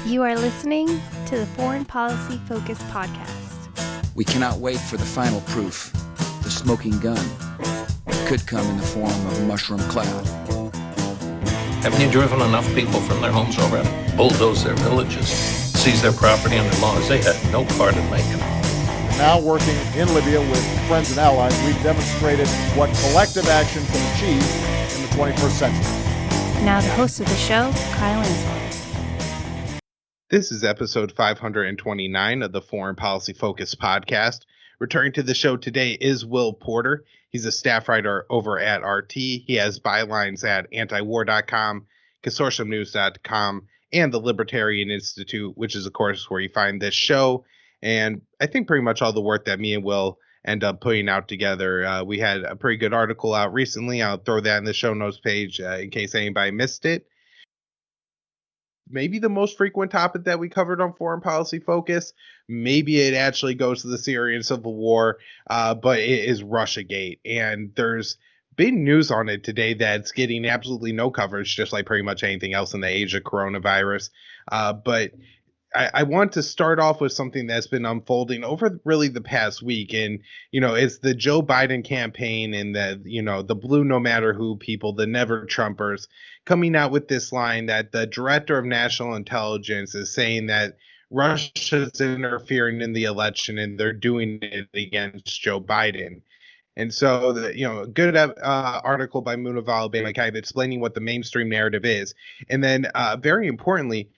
You are listening to the Foreign Policy Focus podcast. We cannot wait for the final proof. The smoking gun could come in the form of a mushroom cloud. Haven't you driven enough people from their homes already? Bulldoze their villages, seize their property under laws they had no part in making. Now working in Libya with friends and allies, we've demonstrated what collective action can achieve in the 21st century. Now the host of the show, Kyle Ansel. This is episode 529 of the Foreign Policy Focus podcast. Returning to the show today is Will Porter. He's a staff writer over at RT. He has bylines at antiwar.com, consortiumnews.com, and the Libertarian Institute, which is, of course, where you find this show. And I think pretty much all the work that me and Will end up putting out together. We had a pretty good article out recently. I'll throw that in the show notes page in case anybody missed it. Maybe the most frequent topic that we covered on Foreign Policy Focus. Maybe it actually goes to the Syrian civil war, but it is Russiagate. And there's been news on it today that's getting absolutely no coverage, just like pretty much anything else in the age of coronavirus. But I want to start off with something that's been unfolding over really the past week. And, it's the Joe Biden campaign and the blue no matter who people, the never Trumpers, coming out with this line that the director of national intelligence is saying that Russia's interfering in the election and they're doing it against Joe Biden. And so, a good article by Moon of Alabama kind of explaining what the mainstream narrative is. And then very importantly,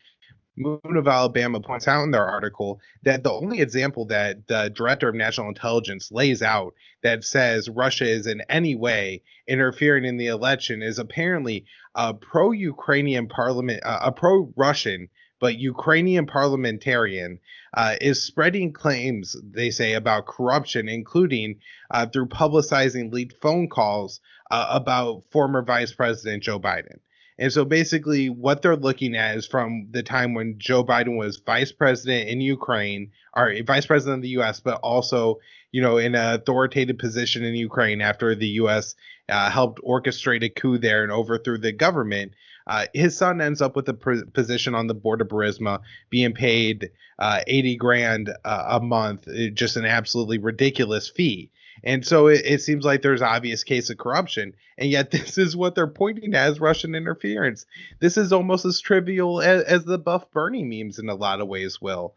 Moon of Alabama points out in their article that the only example that the director of national intelligence lays out that says Russia is in any way interfering in the election is apparently a pro-Ukrainian parliament, a pro-Russian but Ukrainian parliamentarian is spreading claims, they say, about corruption, including through publicizing leaked phone calls about former Vice President Joe Biden. And so basically what they're looking at is from the time when Joe Biden was vice president in Ukraine, or vice president of the U.S., but also, in an authoritative position in Ukraine after the U.S. Helped orchestrate a coup there and overthrew the government. His son ends up with a position on the board of Burisma, being paid $80,000 a month, just an absolutely ridiculous fee. And so it seems like there's obvious case of corruption, and yet this is what they're pointing at as Russian interference. This is almost as trivial as the Buff Bernie memes in a lot of ways, Will,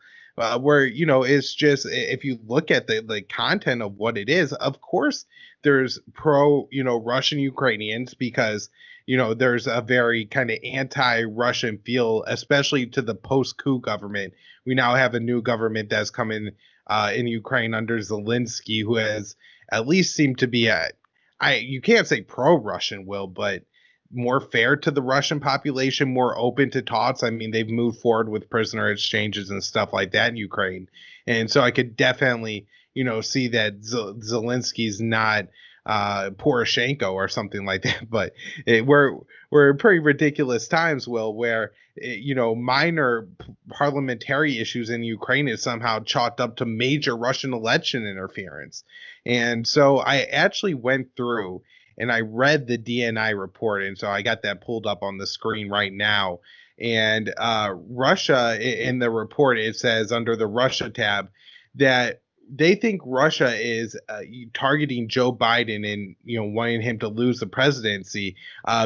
where, it's just, if you look at the content of what it is, of course, there's Russian Ukrainians because, there's a very kind of anti-Russian feel, especially to the post-coup government. We now have a new government that's coming in Ukraine under Zelensky, who has at least seemed to be you can't say pro-Russian, Will, but more fair to the Russian population, more open to talks. I mean, they've moved forward with prisoner exchanges and stuff like that in Ukraine. And so I could definitely, see that Zelensky's not Poroshenko or something like that. But we're in pretty ridiculous times, Will, where minor parliamentary issues in Ukraine is somehow chalked up to major Russian election interference. And so I actually went through and I read the DNI report. And so I got that pulled up on the screen right now. And Russia, in the report, it says under the Russia tab that they think Russia is targeting Joe Biden and, wanting him to lose the presidency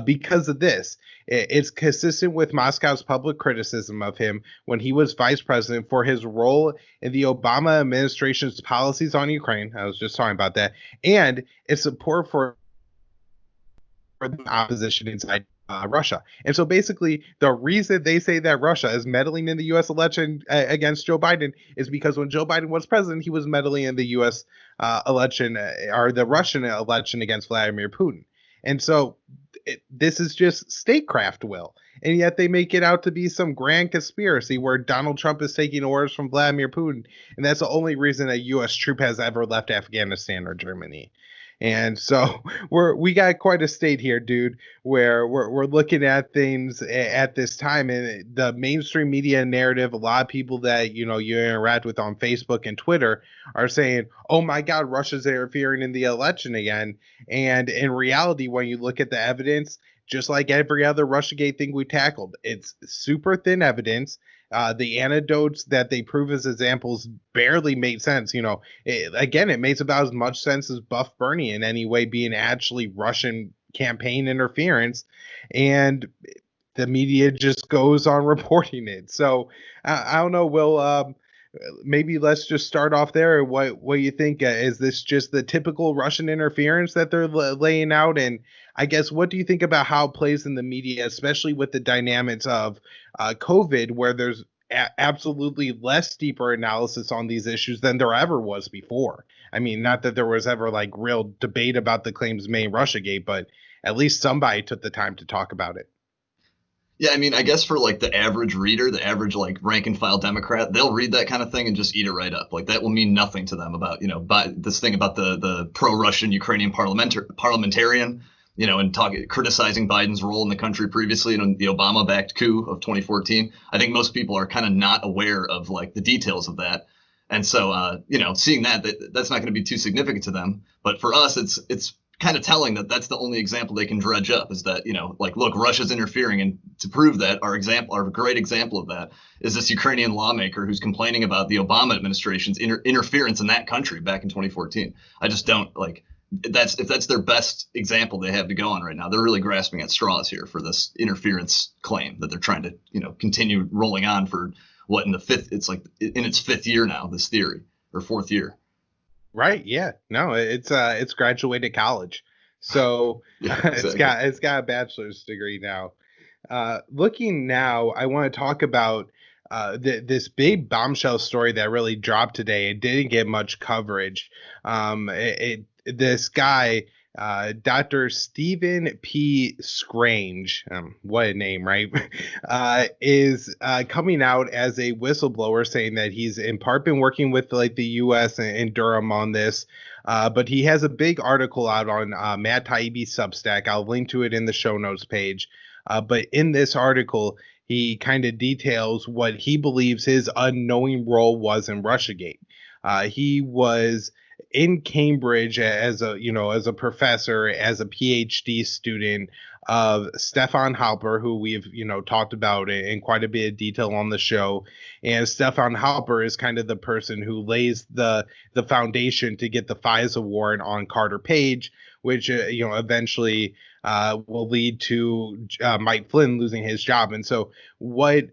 because of this. It's consistent with Moscow's public criticism of him when he was vice president for his role in the Obama administration's policies on Ukraine. I was just talking about that. And its support for the opposition inside Russia. And so basically the reason they say that Russia is meddling in the U.S. election against Joe Biden is because when Joe Biden was president, he was meddling in the U.S. election or the Russian election against Vladimir Putin. And so this is just statecraft, Will. And yet they make it out to be some grand conspiracy where Donald Trump is taking orders from Vladimir Putin. And that's the only reason a U.S. troop has ever left Afghanistan or Germany. And so we got quite a state here, dude, where we're looking at things at this time, and the mainstream media narrative, a lot of people that, you interact with on Facebook and Twitter are saying, oh my God, Russia's interfering in the election again. And in reality, when you look at the evidence, just like every other Russiagate thing we tackled, it's super thin evidence. The anecdotes that they prove as examples barely made sense. It makes about as much sense as Buff Bernie in any way being actually Russian campaign interference, and the media just goes on reporting it. So I don't know, Will. Maybe let's just start off there. What you think? Is this just the typical Russian interference that they're laying out? And I guess, what do you think about how it plays in the media, especially with the dynamics of COVID, where there's absolutely less deeper analysis on these issues than there ever was before? I mean, not that there was ever like real debate about the claims made in Russiagate, but at least somebody took the time to talk about it. Yeah, I mean, I guess for like the average reader, the average like rank and file Democrat, they'll read that kind of thing and just eat it right up. Like that will mean nothing to them about, this thing about the pro-Russian Ukrainian parliamentarian, and criticizing Biden's role in the country previously in the Obama-backed coup of 2014. I think most people are kind of not aware of like the details of that. And so, seeing that's not going to be too significant to them. But for us, it's kind of telling that that's the only example they can dredge up, is that, look, Russia's interfering. And to prove that, our great example of that is this Ukrainian lawmaker who's complaining about the Obama administration's interference in that country back in 2014. I just don't if that's their best example they have to go on right now. They're really grasping at straws here for this interference claim that they're trying to, continue rolling on for in its fifth year now, this theory, or fourth year. Right. Yeah. No, it's graduated college. So yeah, exactly. it's got a bachelor's degree now. Looking now, I want to talk about this big bombshell story that really dropped today. It didn't get much coverage. This guy, Dr. Steven P. Schrage, what a name, right? Is coming out as a whistleblower, saying that he's in part been working with like the U.S. and Durham on this. But he has a big article out on Matt Taibbi's Substack. I'll link to it in the show notes page. But in this article, he kind of details what he believes his unknowing role was in Russiagate. He was in Cambridge as a professor, as a PhD student of Stefan Halper, who we've, talked about in quite a bit of detail on the show. And Stefan Halper is kind of the person who lays the foundation to get the FISA warrant on Carter Page, which, eventually will lead to Mike Flynn losing his job. And so what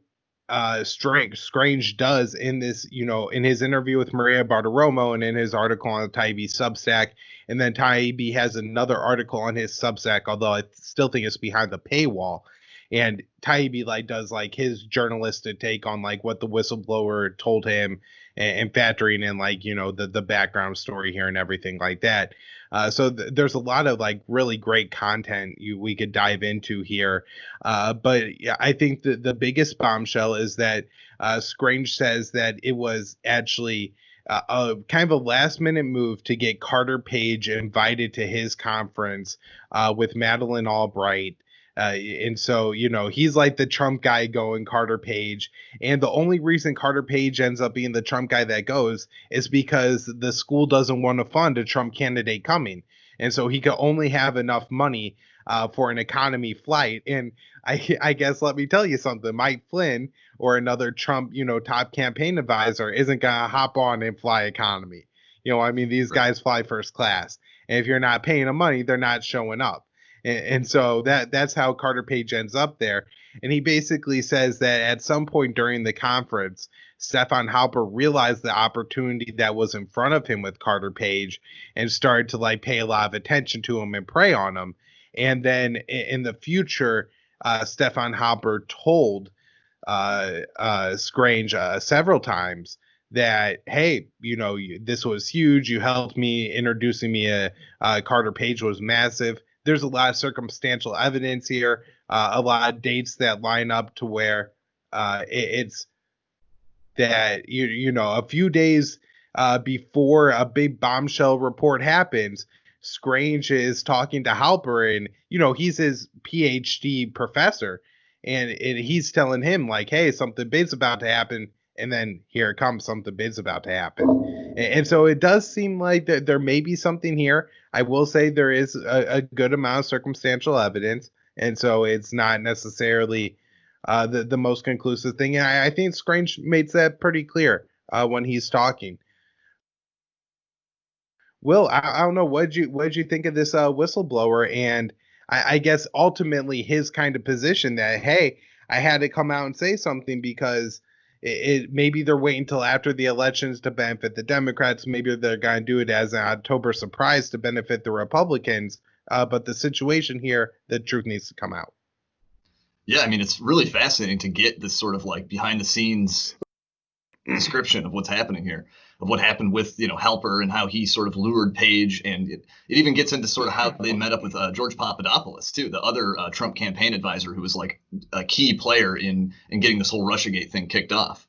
Schrage does in this, in his interview with Maria Bartiromo and in his article on Taibbi's Substack, and then Taibbi has another article on his Substack, although I still think it's behind the paywall. And Taibbi does his journalistic take on what the whistleblower told him, and factoring in the background story here and everything like that. So there's a lot of really great content we could dive into here. But yeah, I think the biggest bombshell is that Schrage says that it was actually a kind of a last minute move to get Carter Page invited to his conference with Madeleine Albright. And so, he's like the Trump guy going, Carter Page. And the only reason Carter Page ends up being the Trump guy that goes is because the school doesn't want to fund a Trump candidate coming. And so he could only have enough money for an economy flight. And I guess, let me tell you something, Mike Flynn or another Trump, top campaign advisor isn't going to hop on and fly economy. These guys fly first class. And if you're not paying them money, they're not showing up. And so that's how Carter Page ends up there. And he basically says that at some point during the conference, Stefan Halper realized the opportunity that was in front of him with Carter Page and started to pay a lot of attention to him and prey on him. And then in the future, Stefan Halper told Schrage several times that, hey, this was huge. You helped me, introducing me. Carter Page was massive. There's a lot of circumstantial evidence here, a lot of dates that line up to where it's that, a few days before a big bombshell report happens, Schrage is talking to Halper, and, he's his PhD professor, and he's telling him hey, something big's about to happen. And then here it comes, something big's about to happen. And so it does seem like that there may be something here. I will say there is a good amount of circumstantial evidence. And so it's not necessarily the most conclusive thing. And I think Schrage makes that pretty clear when he's talking. Will, I don't know, what did you think of this whistleblower? And I guess ultimately his kind of position that, hey, I had to come out and say something because it maybe they're waiting until after the elections to benefit the Democrats. Maybe they're going to do it as an October surprise to benefit the Republicans. But the situation here, the truth needs to come out. Yeah, I mean, it's really fascinating to get this sort of like behind the scenes description of what's happening here, of what happened with, Halper and how he sort of lured Page. And it even gets into sort of how they met up with George Papadopoulos, too, the other Trump campaign advisor who was like a key player in getting this whole Russiagate thing kicked off.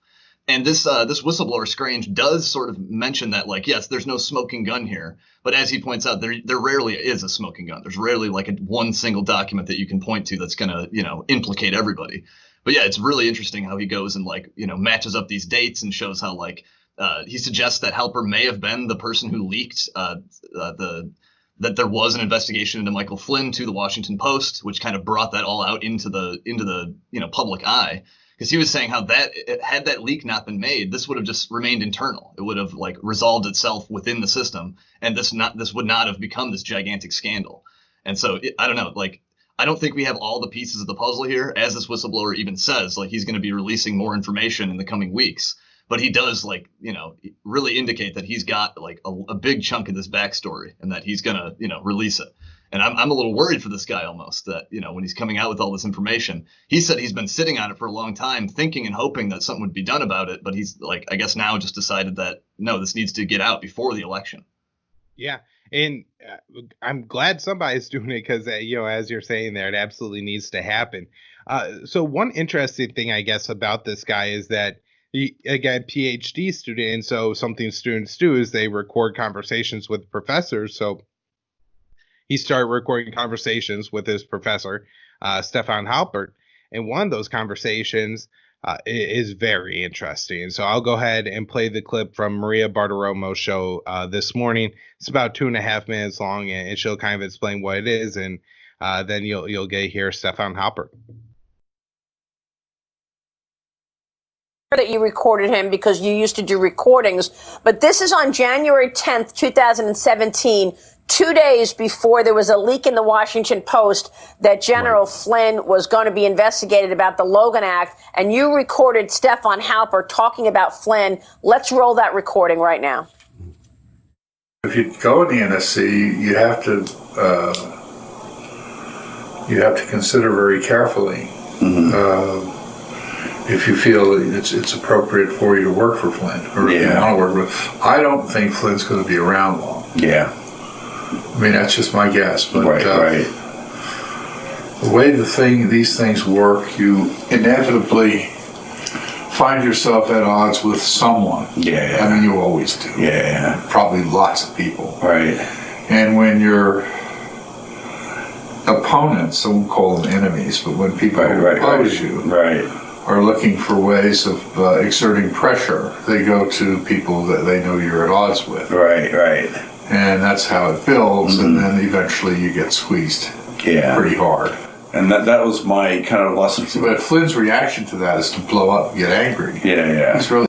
And this whistleblower Schrage does sort of mention that, like, yes, there's no smoking gun here. But as he points out, there rarely is a smoking gun. There's rarely like one single document that you can point to that's going to, implicate everybody. But yeah, it's really interesting how he goes and matches up these dates and shows how he suggests that Halper may have been the person who leaked that there was an investigation into Michael Flynn to the Washington Post, which kind of brought that all out into the public eye. Because he was saying how had that leak not been made, this would have just remained internal. It would have resolved itself within the system, and this would not have become this gigantic scandal. And so I don't know, I don't think we have all the pieces of the puzzle here, as this whistleblower even says. He's going to be releasing more information in the coming weeks, but he does really indicate that he's got a big chunk of this backstory, and that he's going to release it. And I'm a little worried for this guy almost that, when he's coming out with all this information, he said he's been sitting on it for a long time, thinking and hoping that something would be done about it. But he's I guess now just decided that, no, this needs to get out before the election. Yeah. And I'm glad somebody's doing it because, as you're saying there, it absolutely needs to happen. So one interesting thing, I guess, about this guy is that he, again, PhD student. And so something students do is they record conversations with professors. So he started recording conversations with his professor, Stefan Halper. And one of those conversations is very interesting. And so I'll go ahead and play the clip from Maria Bartiromo's show this morning. It's about 2.5 minutes long, and she'll kind of explain what it is. And then you'll get to hear Stefan Halper. That you recorded him because you used to do recordings, but this is on January 10th, 2017, 2 days before there was a leak in the Washington Post that General Flynn was going to be investigated about the Logan Act, and you recorded Stefan Halper talking about Flynn. Let's roll that recording right now. If you go in the NSC, you have to consider very carefully if you feel it's appropriate for you to work for Flynn or if you want to work with. I don't think Flynn's going to be around long. Yeah. I mean, that's just my guess. But the way these things work, you inevitably find yourself at odds with someone. Yeah. I mean, you always do. Yeah. Probably lots of people. Right. And when your opponents, I won't call them enemies, but when people oppose you, are looking for ways of exerting pressure, they go to people that they know you're at odds with. Right. And that's how it builds, and then eventually you get squeezed pretty hard. And that was my kind of lesson. But Flynn's reaction to that is to blow up, get angry. Yeah. He's really,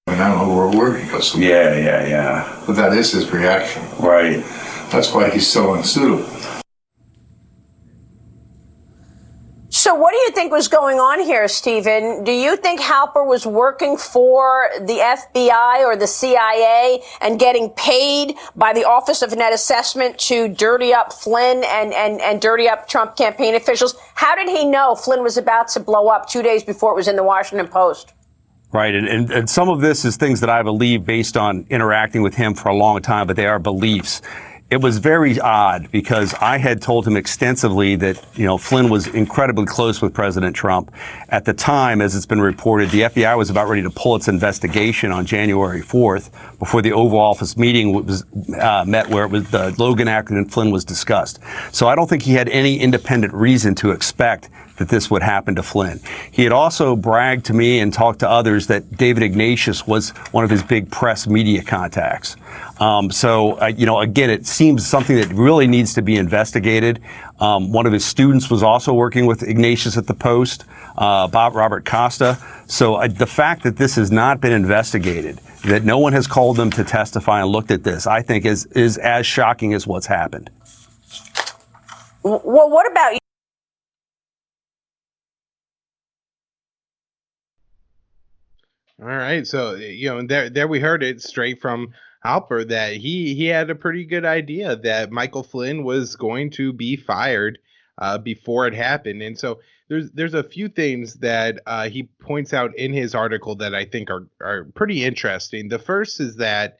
I don't know where he goes. Yeah. But that is his reaction. Right. That's why he's so unsuitable. So what do you think was going on here, Stephen? Do you think Halper was working for the FBI or the CIA and getting paid by the Office of Net Assessment to dirty up Flynn and dirty up Trump campaign officials? How did he know Flynn was about to blow up 2 days before it was in the Washington Post? Right. And some of this is things that I believe based on interacting with him for a long time, but they are beliefs. It was very odd because I had told him extensively that, Flynn was incredibly close with President Trump. At the time, as it's been reported, the FBI was about ready to pull its investigation on January 4th before the Oval Office meeting was met where it was the Logan Act and Flynn was discussed. So I don't think he had any independent reason to expect that this would happen to Flynn. He had also bragged to me and talked to others that David Ignatius was one of his big press media contacts. Again, it seems something that really needs to be investigated. One of his students was also working with Ignatius at the Post, Robert Costa. So the fact that this has not been investigated, that no one has called them to testify and looked at this, I think is as shocking as what's happened. Well, what about you? All right, so there we heard it straight from Halper that he had a pretty good idea that Michael Flynn was going to be fired before it happened, and so there's a few things that he points out in his article that I think are pretty interesting. The first is that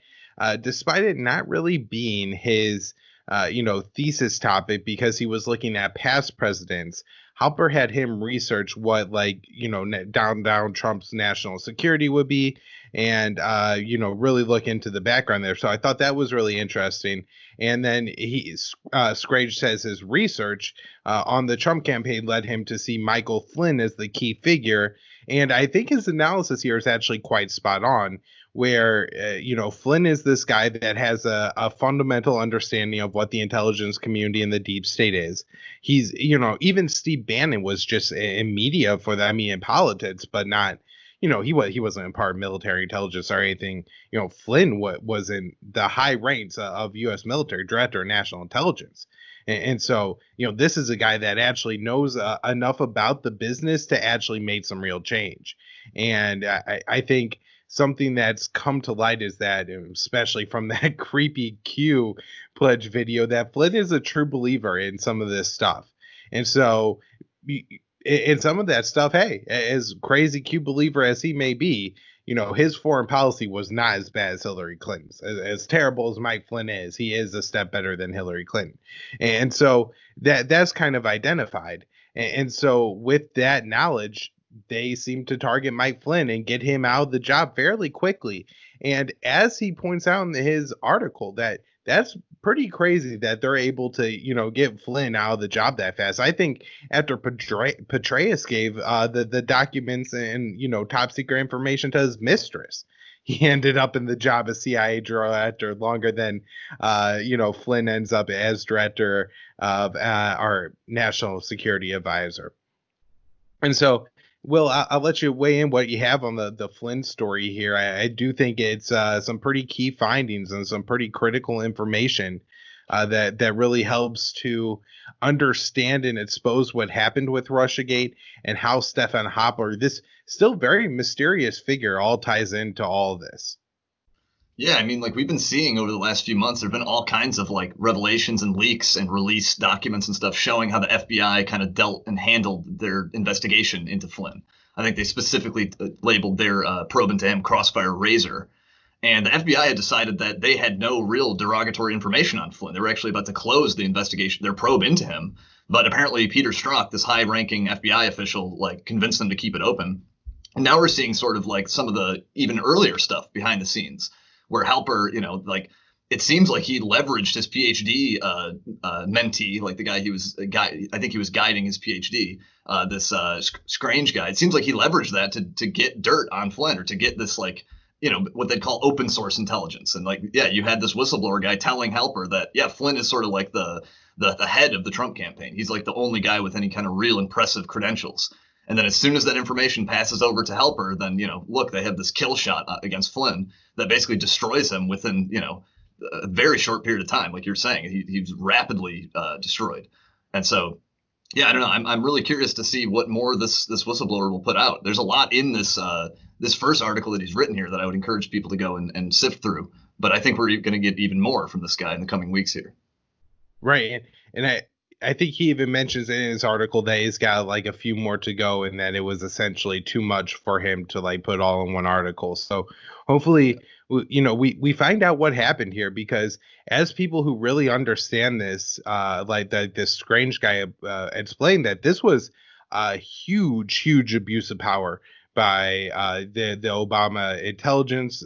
despite it not really being his thesis topic because he was looking at past presidents, Halper had him research what down Trump's national security would be and really look into the background there. So I thought that was really interesting. And then Schrage says his research on the Trump campaign led him to see Michael Flynn as the key figure. And I think his analysis here is actually quite spot on, where, Flynn is this guy that has a fundamental understanding of what the intelligence community and the deep state is. He's, even Steve Bannon was just in media for that, in politics, but not, he wasn't in part of military intelligence or anything. Flynn was in the high ranks of U.S. military director of national intelligence. And so, this is a guy that actually knows enough about the business to actually make some real change. And I think something that's come to light is that, especially from that creepy Q pledge video, that Flynn is a true believer in some of this stuff. And so in some of that stuff, hey, as crazy Q believer as he may be, his foreign policy was not as bad as Hillary Clinton's. As terrible as Mike Flynn is, he is a step better than Hillary Clinton. And so that's kind of identified. And so with that knowledge, they seem to target Mike Flynn and get him out of the job fairly quickly. And as he points out in his article, that's pretty crazy that they're able to, get Flynn out of the job that fast. I think after Petraeus gave the documents and, top secret information to his mistress, he ended up in the job as CIA director longer than, Flynn ends up as director of our national security advisor. And so, Will, I'll let you weigh in what you have on the Flynn story here. I do think it's some pretty key findings and some pretty critical information that really helps to understand and expose what happened with Russiagate and how Stefan Halper, this still very mysterious figure, all ties into all of this. Yeah, we've been seeing over the last few months, there have been all kinds of revelations and leaks and released documents and stuff showing how the FBI kind of dealt and handled their investigation into Flynn. I think they specifically labeled their probe into him Crossfire Razor. And the FBI had decided that they had no real derogatory information on Flynn. They were actually about to close the investigation, their probe into him. But apparently Peter Strzok, this high-ranking FBI official, convinced them to keep it open. And now we're seeing sort of some of the even earlier stuff behind the scenes, where Halper, it seems like he leveraged his PhD mentee, the guy I think he was guiding his PhD, this Schrage guy. It seems like he leveraged that to get dirt on Flynn, or to get this what they'd call open source intelligence. And you had this whistleblower guy telling Halper that, Flynn is sort of the head of the Trump campaign. He's the only guy with any kind of real impressive credentials. And then as soon as that information passes over to Halper, then, look, they have this kill shot against Flynn that basically destroys him within, a very short period of time. Like you're saying, he's rapidly destroyed. And so, I don't know. I'm really curious to see what more this whistleblower will put out. There's a lot in this this first article that he's written here that I would encourage people to go and sift through. But I think we're going to get even more from this guy in the coming weeks here. Right. And I think he even mentions in his article that he's got a few more to go, and that it was essentially too much for him to put all in one article. So hopefully, we find out what happened here, because as people who really understand this, this Schrage guy explained, that this was a huge abuse of power by the Obama intelligence,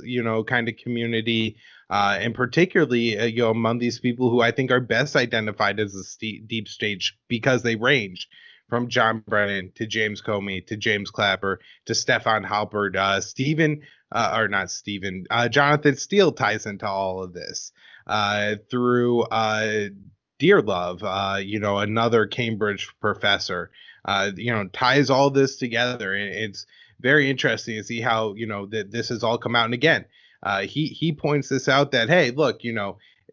kind of community. And particularly, among these people who I think are best identified as the deep state, because they range from John Brennan to James Comey to James Clapper to Stefan Halper. Jonathan Steele ties into all of this through Dearlove, another Cambridge professor, ties all this together. And it's very interesting to see how, that this has all come out. And again, he points this out that, hey, look,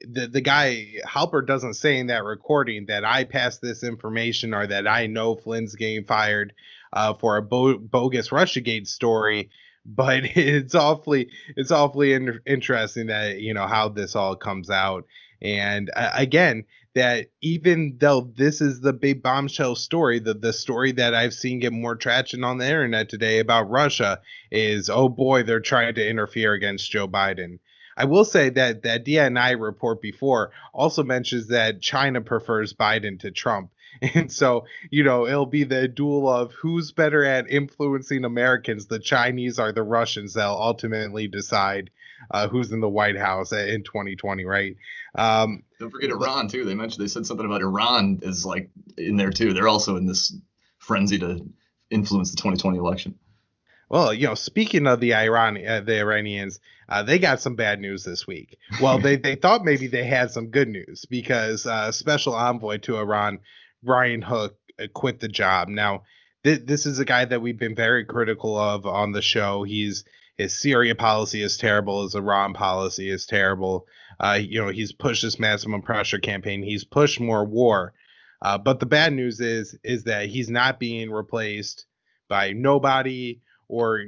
the guy Halper doesn't say in that recording that I passed this information or that I know Flynn's getting fired for a bogus Russiagate story. But it's awfully interesting that, how this all comes out. And again, that even though this is the big bombshell story, the story that I've seen get more traction on the internet today about Russia is, oh boy, they're trying to interfere against Joe Biden. I will say that DNI report before also mentions that China prefers Biden to Trump. And so, it'll be the duel of who's better at influencing Americans, the Chinese or the Russians, that'll ultimately decide who's in the White House in 2020, right? Don't forget Iran, too. They said something about Iran is like in there, too. They're also in this frenzy to influence the 2020 election. Well, speaking of the Iranians, they got some bad news this week. Well, they thought maybe they had some good news because special envoy to Iran, Brian Hook, quit the job. Now, this is a guy that we've been very critical of on the show. His Syria policy is terrible. His Iran policy is terrible. He's pushed this maximum pressure campaign. He's pushed more war. But the bad news is that he's not being replaced by nobody or,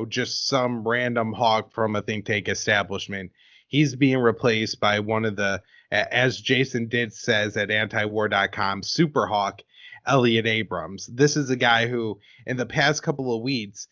just some random hawk from a think tank establishment. He's being replaced by one of the, as Jason Ditz says at antiwar.com, super hawk, Elliot Abrams. This is a guy who, in the past couple of weeks,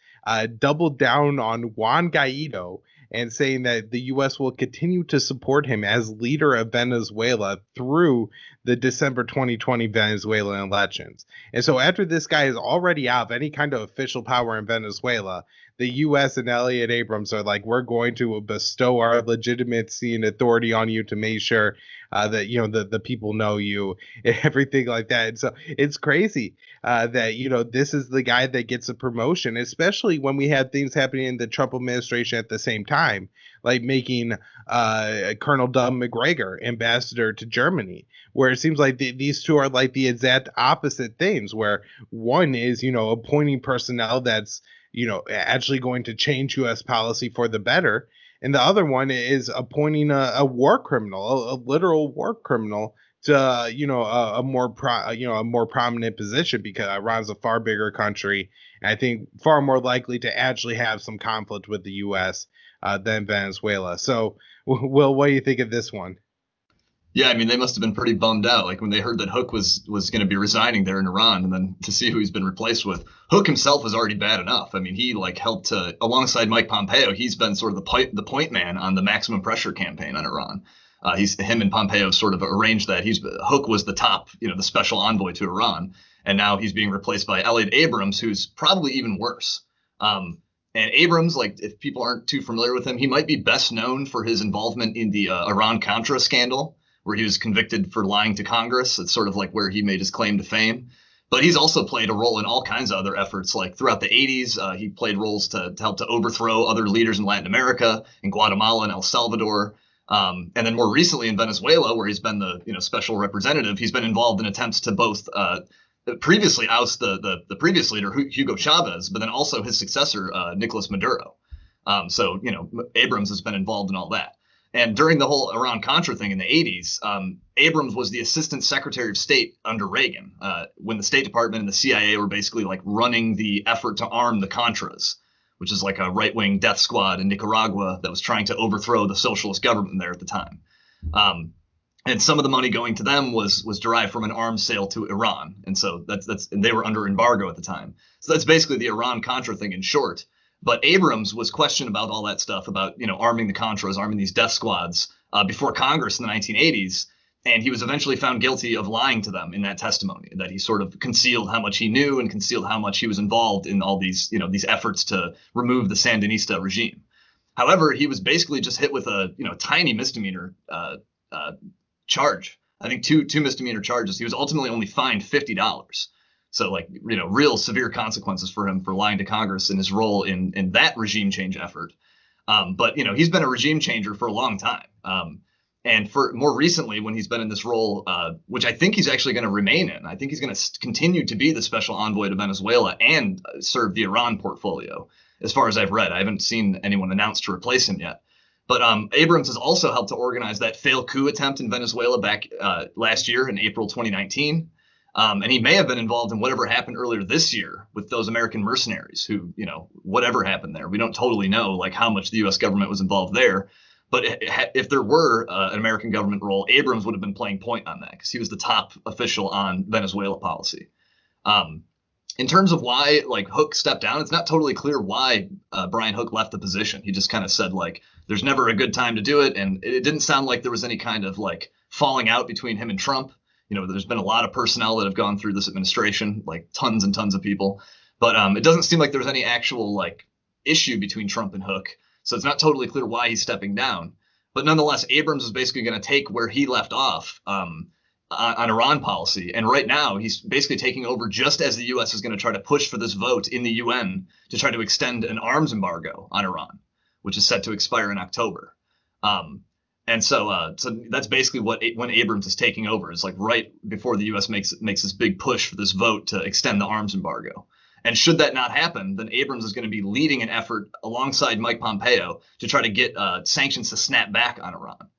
doubled down on Juan Guaido and saying that the U.S. will continue to support him as leader of Venezuela through the December 2020 Venezuelan elections. And so after this guy is already out of any kind of official power in Venezuela, the U.S. and Elliot Abrams are like, we're going to bestow our legitimacy and authority on you to make sure that, the people know you, everything like that. And so it's crazy that, this is the guy that gets a promotion, especially when we have things happening in the Trump administration at the same time, like making Colonel Doug McGregor ambassador to Germany, where it seems like these two are like the exact opposite things, where one is, appointing personnel that's, actually going to change U.S. policy for the better. And the other one is appointing a war criminal, a literal war criminal to, a more prominent position, because Iran's a far bigger country. And I think far more likely to actually have some conflict with the U.S. Than Venezuela. So, Will, what do you think of this one? Yeah, I mean, they must have been pretty bummed out, like when they heard that Hook was going to be resigning there in Iran, and then to see who he's been replaced with. Hook himself was already bad enough. I mean, he helped to, alongside Mike Pompeo, he's been sort of the point man on the maximum pressure campaign on Iran. Him and Pompeo sort of arranged that. Hook was the top, the special envoy to Iran, and now he's being replaced by Elliot Abrams, who's probably even worse. And Abrams, if people aren't too familiar with him, he might be best known for his involvement in the Iran-Contra scandal, where he was convicted for lying to Congress. It's sort of like where he made his claim to fame. But he's also played a role in all kinds of other efforts. Like throughout the 80s, he played roles to help to overthrow other leaders in Latin America, in Guatemala and El Salvador. And then more recently in Venezuela, where he's been the special representative, he's been involved in attempts to both previously oust the previous leader, Hugo Chavez, but then also his successor, Nicolas Maduro. So Abrams has been involved in all that. And during the whole Iran-Contra thing in the 80s, Abrams was the assistant secretary of state under Reagan, when the State Department and the CIA were basically running the effort to arm the Contras, which is like a right-wing death squad in Nicaragua that was trying to overthrow the socialist government there at the time. And some of the money going to them was derived from an arms sale to Iran. And so and they were under embargo at the time. So that's basically the Iran-Contra thing in short. But Abrams was questioned about all that stuff about, arming the Contras, arming these death squads before Congress in the 1980s. And he was eventually found guilty of lying to them in that testimony, that he sort of concealed how much he knew and concealed how much he was involved in all these, these efforts to remove the Sandinista regime. However, he was basically just hit with a, tiny misdemeanor charge. I think two misdemeanor charges. He was ultimately only fined $50. So like, real severe consequences for him for lying to Congress in his role in that regime change effort. But he's been a regime changer for a long time. And for more recently, when he's been in this role, which I think he's actually going to remain in, I think he's going to continue to be the special envoy to Venezuela and serve the Iran portfolio. As far as I've read, I haven't seen anyone announced to replace him yet. But Abrams has also helped to organize that failed coup attempt in Venezuela back last year in April 2019. And he may have been involved in whatever happened earlier this year with those American mercenaries who, whatever happened there. We don't totally know like how much the U.S. government was involved there. But if there were an American government role, Abrams would have been playing point on that because he was the top official on Venezuela policy. In terms of why like Hook stepped down, it's not totally clear why Brian Hook left the position. He just kind of said like there's never a good time to do it. And it didn't sound like there was any kind of like falling out between him and Trump. There's been a lot of personnel that have gone through this administration, like tons and tons of people. But it doesn't seem like there was any actual like issue between Trump and Hook. So it's not totally clear why he's stepping down. But nonetheless, Abrams is basically going to take where he left off on Iran policy. And right now, he's basically taking over just as the U.S. is going to try to push for this vote in the UN to try to extend an arms embargo on Iran, which is set to expire in October. And so that's basically when Abrams is taking over is like right before the U.S. makes this big push for this vote to extend the arms embargo. And should that not happen, then Abrams is going to be leading an effort alongside Mike Pompeo to try to get sanctions to snap back on Iran.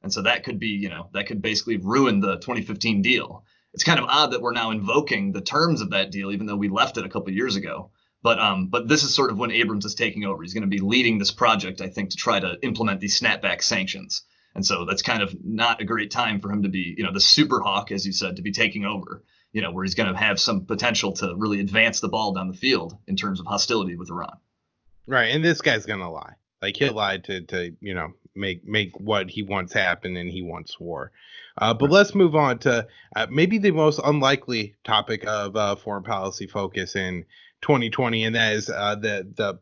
And so that could be, that could basically ruin the 2015 deal. It's kind of odd that we're now invoking the terms of that deal, even though we left it a couple of years ago. But this is sort of when Abrams is taking over. He's going to be leading this project, I think, to try to implement these snapback sanctions. And so that's kind of not a great time for him to be, the super hawk, as you said, to be taking over, where he's going to have some potential to really advance the ball down the field in terms of hostility with Iran. Right. And this guy's going to lie. Like he'll lie to make what he wants happen and he wants war. But let's move on to maybe the most unlikely topic of foreign policy focus in 2020. And that is a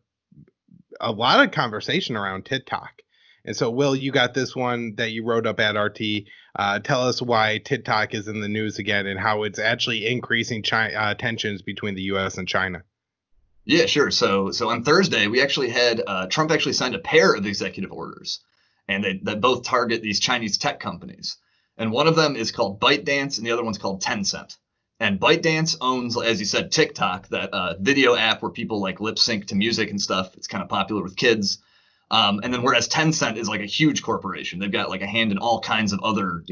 lot of conversation around TikTok. And so, Will, you got this one that you wrote up at RT. Tell us why TikTok is in the news again and how it's actually increasing tensions between the U.S. and China. Yeah, sure. So on Thursday, we actually had Trump actually signed a pair of executive orders, and that both target these Chinese tech companies. And one of them is called ByteDance, and the other one's called Tencent. And ByteDance owns, as you said, TikTok, that video app where people like lip sync to music and stuff. It's kind of popular with kids. And then whereas Tencent is like a huge corporation, they've got like a hand in all kinds of other,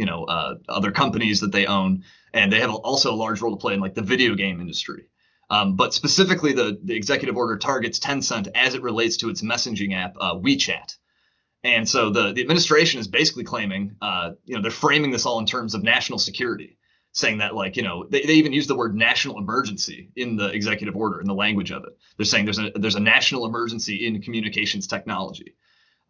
other companies that they own. And they have also a large role to play in like the video game industry. But specifically, the executive order targets Tencent as it relates to its messaging app, WeChat. And so the administration is basically claiming, they're framing this all in terms of national security, saying that like, they even use the word national emergency in the executive order, in the language of it. They're saying there's a national emergency in communications technology.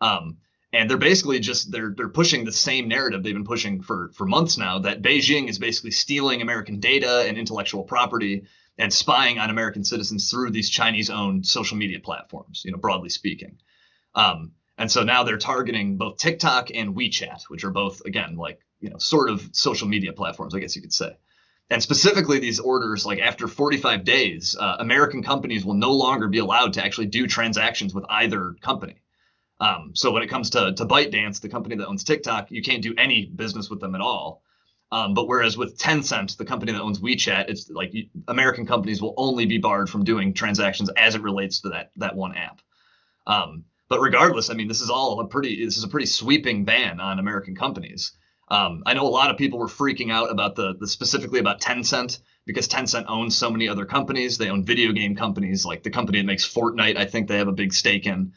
And they're basically they're pushing the same narrative they've been pushing for months now, that Beijing is basically stealing American data and intellectual property and spying on American citizens through these Chinese-owned social media platforms, broadly speaking. And so now they're targeting both TikTok and WeChat, which are both, again, like, sort of social media platforms, I guess you could say. And specifically these orders, like after 45 days, American companies will no longer be allowed to actually do transactions with either company. So when it comes to ByteDance, the company that owns TikTok, you can't do any business with them at all. But whereas with Tencent, the company that owns WeChat, it's like American companies will only be barred from doing transactions as it relates to that one app. But regardless, I mean, this is a pretty sweeping ban on American companies. I know a lot of people were freaking out about the specifically about Tencent, because Tencent owns so many other companies. They own video game companies, like the company that makes Fortnite. I think they have a big stake in,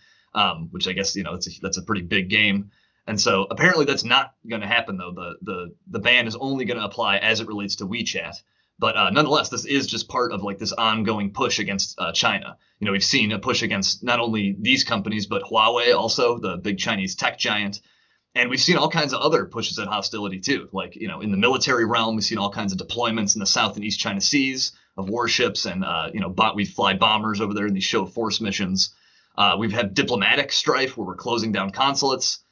which I guess, that's a pretty big game. And so apparently that's not going to happen, though. The ban is only going to apply as it relates to WeChat. But nonetheless, this is just part of like this ongoing push against China. We've seen a push against not only these companies, but Huawei, also the big Chinese tech giant. And we've seen all kinds of other pushes at hostility, too. Like, in the military realm, we've seen all kinds of deployments in the South and East China Seas of warships. And, we fly bombers over there in these show of force missions. We've had diplomatic strife where we're closing down consulates,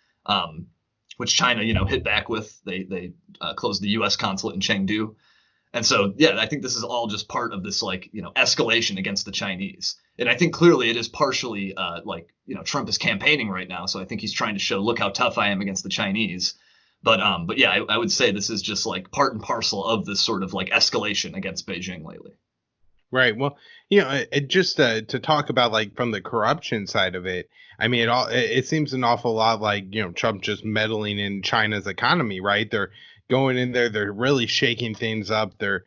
which China, hit back with. They closed the U.S. consulate in Chengdu. And so, yeah, I think this is all just part of this, like, escalation against the Chinese. And I think clearly it is partially Trump is campaigning right now. So I think he's trying to show, look how tough I am against the Chinese. But yeah, I would say this is just like part and parcel of this sort of like escalation against Beijing lately. Right. Well, just to talk about like from the corruption side of it, I mean, it seems an awful lot like, Trump just meddling in China's economy, right? They're going in there, they're really shaking things up. They're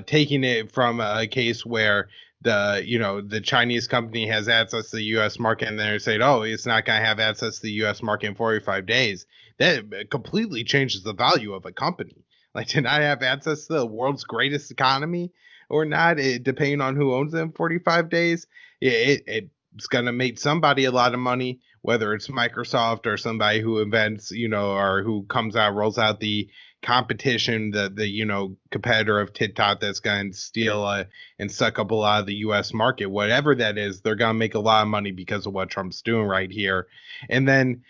taking it from a case where the Chinese company has access to the U.S. market, and they're saying, oh, it's not going to have access to the U.S. market in 45 days. That completely changes the value of a company. Like, to not have access to the world's greatest economy or not, depending on who owns it in 45 days, it's going to make somebody a lot of money, whether it's Microsoft or somebody who invents, or who rolls out the competition, the competitor of TikTok that's going to steal and suck up a lot of the U.S. market. Whatever that is, they're going to make a lot of money because of what Trump's doing right here. And then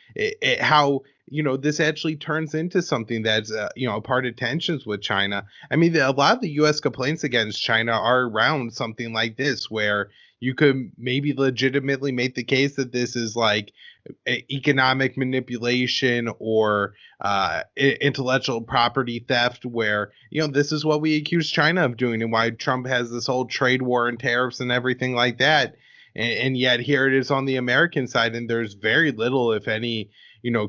how this actually turns into something that's a part of tensions with China. I mean, a lot of the U.S. complaints against China are around something like this, where you could maybe legitimately make the case that this is like economic manipulation or intellectual property theft, where this is what we accuse China of doing, and why Trump has this whole trade war and tariffs and everything like that. And yet here it is on the American side, and there's very little, if any,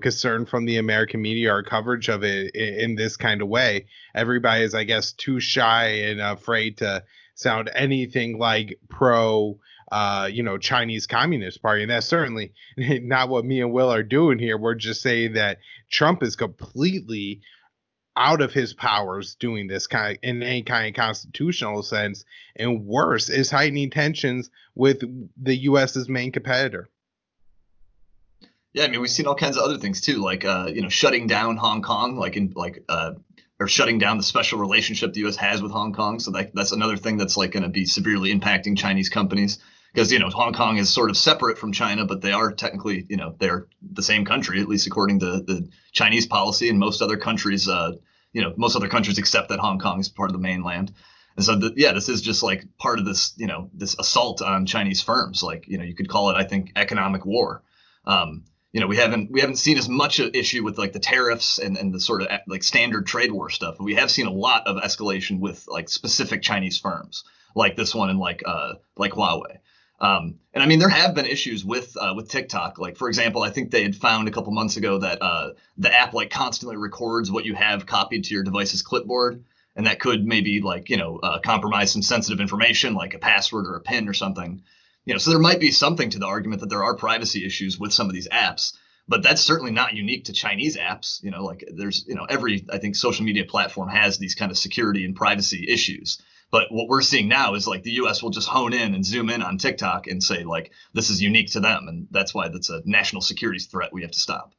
concern from the American media or coverage of it in this kind of way. Everybody is, I guess, too shy and afraid to sound anything like pro Chinese Communist Party. And that's certainly not what me and Will are doing here. We're just saying that Trump is completely out of his powers doing this kind of, in any kind of constitutional sense, and worse, is heightening tensions with the U.S.'s main competitor. Yeah, I mean, we've seen all kinds of other things too, like shutting down Hong Kong, or shutting down the special relationship the U.S. has with Hong Kong. So that's another thing that's like going to be severely impacting Chinese companies, because Hong Kong is sort of separate from China, but they are technically they're the same country, at least according to the Chinese policy, and most other countries accept that Hong Kong is part of the mainland. And so this is just like part of this this assault on Chinese firms. Like you could call it, I think, economic war. We haven't seen as much issue with like the tariffs and the sort of like standard trade war stuff, but we have seen a lot of escalation with like specific Chinese firms like this one and like Huawei. And I mean, there have been issues with TikTok. Like, for example, I think they had found a couple months ago that the app like constantly records what you have copied to your device's clipboard, and that could maybe like compromise some sensitive information like a password or a PIN or something. So there might be something to the argument that there are privacy issues with some of these apps, but that's certainly not unique to Chinese apps. Like there's, every, I think, social media platform has these kind of security and privacy issues. But what we're seeing now is like the U.S. will just hone in and zoom in on TikTok and say like this is unique to them, and that's why that's a national security threat we have to stop.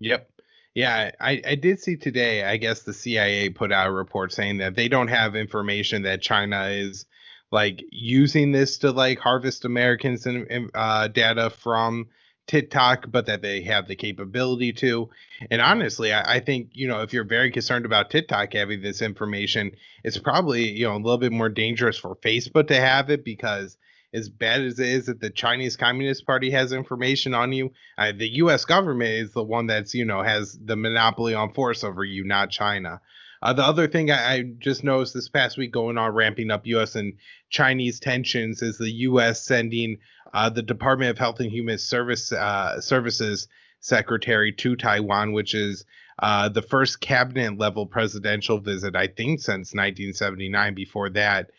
Yep. Yeah, I did see today, I guess the CIA put out a report saying that they don't have information that China is like using this to like harvest Americans and data from TikTok, but that they have the capability to. And honestly, I think, if you're very concerned about TikTok having this information, it's probably, a little bit more dangerous for Facebook to have it, because as bad as it is that the Chinese Communist Party has information on you, the U.S. government is the one that's, has the monopoly on force over you, not China. The other thing I just noticed this past week going on, ramping up U.S. and Chinese tensions, is the U.S. sending the Department of Health and Human Services secretary to Taiwan, which is the first cabinet level presidential visit, I think, since 1979. Before that,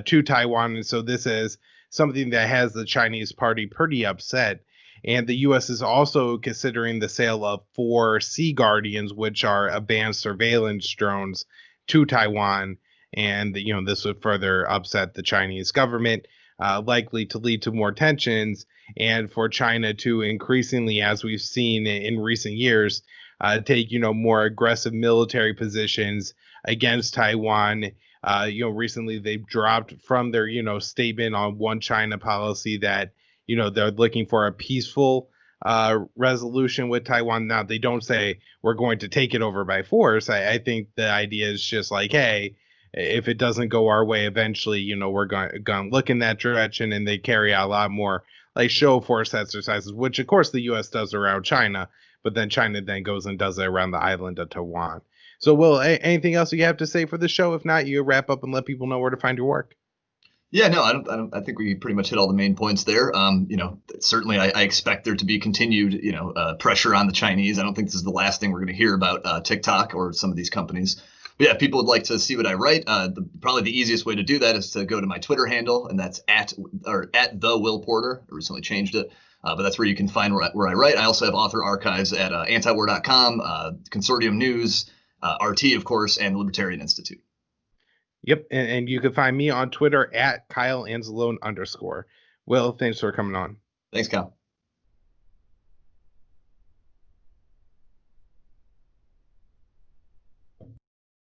to Taiwan. And so this is something that has the Chinese party pretty upset. And the U.S. is also considering the sale of 4 Sea Guardians, which are advanced surveillance drones, to Taiwan. And, this would further upset the Chinese government, likely to lead to more tensions, and for China to increasingly, as we've seen in recent years, take, more aggressive military positions against Taiwan. Recently they've dropped from their, statement on one China policy that, they're looking for a peaceful resolution with Taiwan. Now, they don't say we're going to take it over by force. I think the idea is just like, hey, if it doesn't go our way eventually, you know, we're going to look in that direction, and they carry out a lot more like show force exercises, which of course the U.S. does around China, but then China then goes and does it around the island of Taiwan. So, Will, anything else you have to say for the show? If not, you wrap up and let people know where to find your work. Yeah, no, I think we pretty much hit all the main points there. You know, certainly I expect there to be continued, you know, pressure on the Chinese. I don't think this is the last thing we're going to hear about TikTok or some of these companies. But yeah, if people would like to see what I write, probably the easiest way to do that is to go to my Twitter handle, and that's at the Will Porter. I recently changed it, but that's where you can find where I write. I also have author archives at antiwar.com, Consortium News, RT, of course, and Libertarian Institute. Yep, and you can find me on Twitter at Kyle Anzalone _. Will, thanks for coming on. Thanks, Kyle.